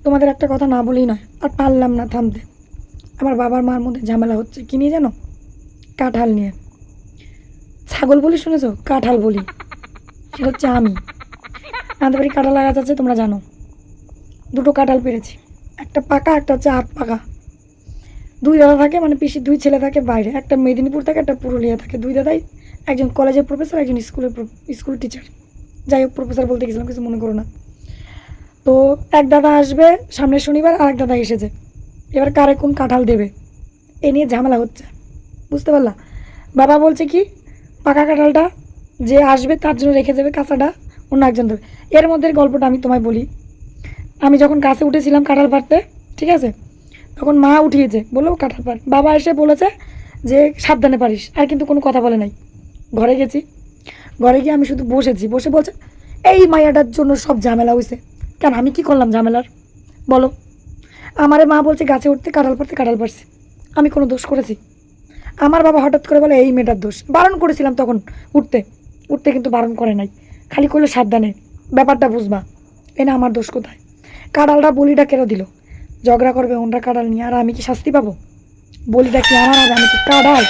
তোমাদের একটা কথা না বলেই নয়, আর পারলাম না থামতে। আমার বাবার মার মধ্যে ঝামেলা হচ্ছে কি নিয়ে জানো? কাঁঠাল নিয়ে। ছাগল বলি শুনেছো? কাঁঠাল বলি। সেটা হচ্ছে আমি। আমাদের বাড়ি কাঁঠাল গাছ আছে, তোমরা জানো। দুটো কাঁঠাল পেরেছি, একটা পাকা একটা হচ্ছে আধ পাকা। দুই দাদা থাকে, মানে পিসির দুই ছেলে থাকে বাইরে, একটা মেদিনীপুর থাকে একটা পুরুলিয়া থাকে। দুই দাদাই, একজন কলেজের প্রফেসর, একজন স্কুল টিচার। যাই হোক, প্রফেসর বলতে গেছিলাম, কিছু মনে করো না। তো এক দাদা আসবে সামনের শনিবার, আর এক দাদা এসেছে। এবার কারে কোন কাঁঠাল দেবে এ নিয়ে ঝামেলা হচ্ছে, বুঝতে পারলা? বাবা বলছে কি, পাকা কাঁঠালটা যে আসবে তার জন্য রেখে যাবে, কাঁচাটা অন্য একজন দেবে। এর মধ্যে গল্পটা আমি তোমায় বলি। আমি যখন গাছে উঠেছিলাম কাঁঠাল পাড়তে, ঠিক আছে, তখন মা উঠিয়েছে, বললো কাঁঠাল পাড়। বাবা এসে বলেছে যে সাবধানে পারিস, আর কিন্তু কোনো কথা বলে নাই। ঘরে গেছি, ঘরে গিয়ে আমি শুধু বসেছি, বসে বলছে এই মাইয়াটার জন্য সব ঝামেলা হয়েছে। কেন, আমি কি করলাম ঝামেলার, বলো? আমারে মা বলছে গাছে উঠতে কাঁঠাল পাড়তে, কাঁঠাল পাড়ছে। আমি কোনো দোষ করেছি? আমার বাবা হঠাৎ করে বলে এই মেয়েটার দোষ। বারণ করেছিলাম তখন উঠতে, উঠতে কিন্তু বারণ করে নাই, খালি করলে সাবধানে, ব্যাপারটা বুঝবা। এ না, আমার দোষ কোথায়? কাঁঠালটা বলিটা কেন দিল? ঝগড়া করবে ওনরা কাঁঠাল নিয়ে, আর আমি কি শাস্তি পাবো? বলিটা কি আমার হবে? আমি কি কাঁঠাল?